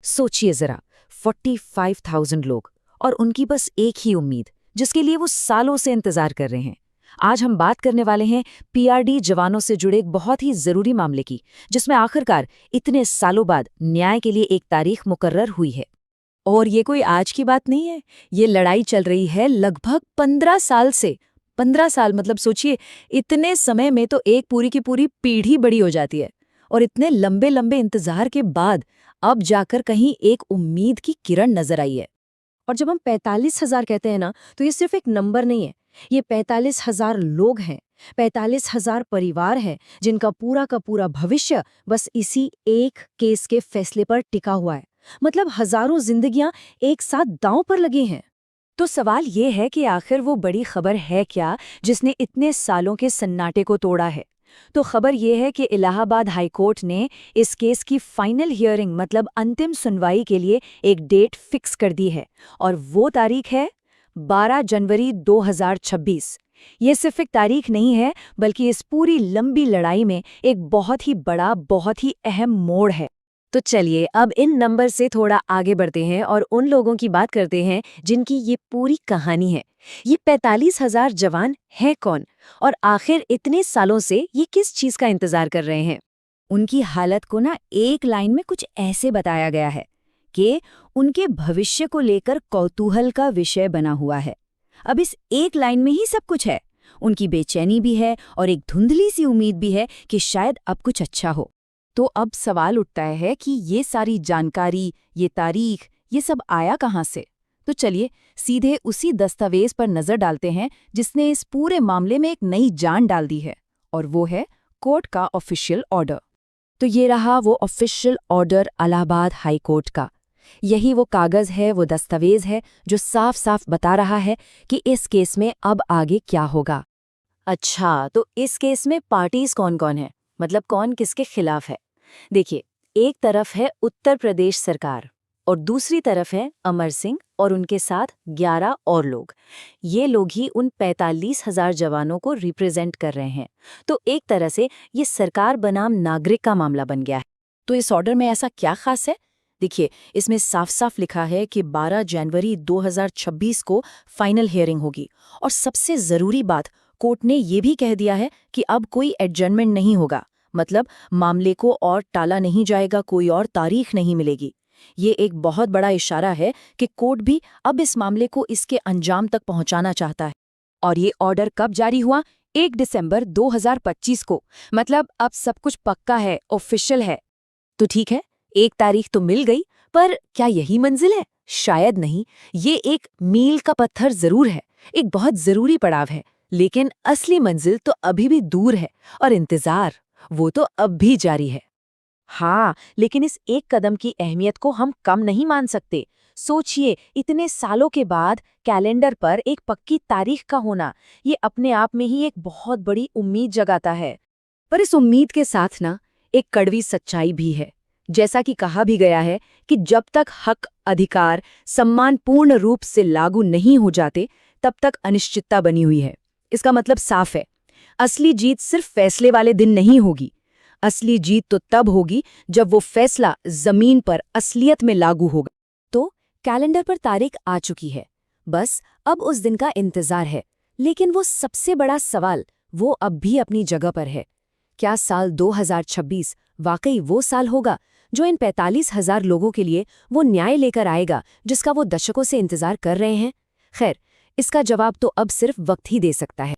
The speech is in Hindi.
सोचिए जरा, 45,000 लोग और उनकी बस एक ही उम्मीद, जिसके लिए वो सालों से इंतजार कर रहे हैं। आज हम बात करने वाले हैं पीआरडी जवानों से जुड़े एक बहुत ही जरूरी मामले की, जिसमें आखिरकार इतने सालों बाद न्याय के लिए एक तारीख मुकर्रर हुई है। और ये कोई आज की बात नहीं है। ये लड़ाई चल रही है लगभग 15 साल से। 15 साल मतलब सोचिए, इतने समय में तो एक पूरी की पूरी पीढ़ी बड़ी हो जाती है। और इतने लंबे लंबे इंतजार के बाद अब जाकर कहीं एक उम्मीद की किरण नजर आई है। और जब हम 45,000 कहते हैं ना, तो ये सिर्फ एक नंबर नहीं है। ये 45,000 लोग हैं, 45,000 परिवार हैं, जिनका पूरा का पूरा भविष्य बस इसी एक केस के फैसले पर टिका हुआ है। मतलब हजारों जिंदगियां एक साथ दांव पर लगी हैं। तो सवाल ये है कि आखिर वो बड़ी खबर है क्या, जिसने इतने सालों के सन्नाटे को तोड़ा है। तो खबर ये है कि इलाहाबाद हाई कोर्ट ने इस केस की फाइनल हियरिंग मतलब अंतिम सुनवाई के लिए एक डेट फिक्स कर दी है, और वो तारीख है 12 जनवरी 2026। ये सिर्फ एक तारीख नहीं है, बल्कि इस पूरी लंबी लड़ाई में एक बहुत ही बड़ा, बहुत ही अहम मोड़ है। तो चलिए अब इन नंबर से थोड़ा आगे बढ़ते हैं और उन लोगों की बात करते हैं जिनकी ये पूरी कहानी है। ये 45,000 जवान हैं कौन, और आखिर इतने सालों से ये किस चीज का इंतजार कर रहे हैं। उनकी हालत को ना एक लाइन में कुछ ऐसे बताया गया है कि उनके भविष्य को लेकर कौतूहल का विषय बना हुआ है। अब इस एक लाइन में ही सब कुछ है। उनकी बेचैनी भी है और एक धुंधली सी उम्मीद भी है कि शायद अब कुछ अच्छा हो। तो अब सवाल उठता है कि ये सारी जानकारी, ये तारीख, ये सब आया कहाँ से। तो चलिए सीधे उसी दस्तावेज पर नजर डालते हैं जिसने इस पूरे मामले में एक नई जान डाल दी है, और वो है कोर्ट का ऑफिशियल ऑर्डर। तो ये रहा वो official order Allahabad high court का। यही वो कागज है, वो दस्तावेज है जो साफ साफ बता रहा है कि इस केस में अब आगे क्या होगा। अच्छा, तो इस केस में पार्टीज कौन कौन है, मतलब कौन किसके खिलाफ है। देखिए, एक तरफ है उत्तर प्रदेश सरकार और दूसरी तरफ है अमर सिंह और उनके साथ 11 और लोग। ये लोग ही उन 45,000 जवानों को रिप्रेजेंट कर रहे हैं। तो एक तरह से ये सरकार बनाम नागरिक का मामला बन गया है। तो इस ऑर्डर में ऐसा क्या खास है? देखिए, इसमें साफ साफ लिखा है कि 12 जनवरी 2026 को फाइनल हियरिंग होगी। और सबसे जरूरी बात, कोर्ट ने ये भी कह दिया है कि अब कोई एडजर्नमेंट नहीं होगा, मतलब मामले को और टाला नहीं जाएगा, कोई और तारीख नहीं मिलेगी। ये एक बहुत बड़ा इशारा है कि कोर्ट भी अब इस मामले को इसके अंजाम तक पहुंचाना चाहता है। और ये ऑर्डर कब जारी हुआ? 1 दिसंबर 2025 को। मतलब अब सब कुछ पक्का है, ऑफिशियल है। तो ठीक है, एक तारीख तो मिल गई, पर क्या यही मंजिल है? शायद नहीं। ये एक मील का पत्थर जरूर है, एक बहुत जरूरी पड़ाव है, लेकिन असली मंजिल तो अभी भी दूर है, और इंतजार वो तो अब भी जारी है। हाँ, लेकिन इस एक कदम की अहमियत को हम कम नहीं मान सकते। सोचिए, इतने सालों के बाद कैलेंडर पर एक पक्की तारीख का होना, ये अपने आप में ही एक बहुत बड़ी उम्मीद जगाता है। पर इस उम्मीद के साथ ना एक कड़वी सच्चाई भी है। जैसा कि कहा भी गया है कि जब तक हक, अधिकार, सम्मान पूर्ण रूप से लागू नहीं हो जाते, तब तक अनिश्चितता बनी हुई है। इसका मतलब साफ है, असली जीत सिर्फ फैसले वाले दिन नहीं होगी। असली जीत तो तब होगी जब वो फैसला जमीन पर असलियत में लागू होगा। तो कैलेंडर पर तारीख आ चुकी है, बस अब उस दिन का इंतजार है। लेकिन वो सबसे बड़ा सवाल, वो अब भी अपनी जगह पर है। क्या साल 2026 वाकई वो साल होगा जो इन 45,000 लोगों के लिए वो न्याय लेकर आएगा जिसका वो दशकों से इंतजार कर रहे हैं? खैर, इसका जवाब तो अब सिर्फ वक्त ही दे सकता है।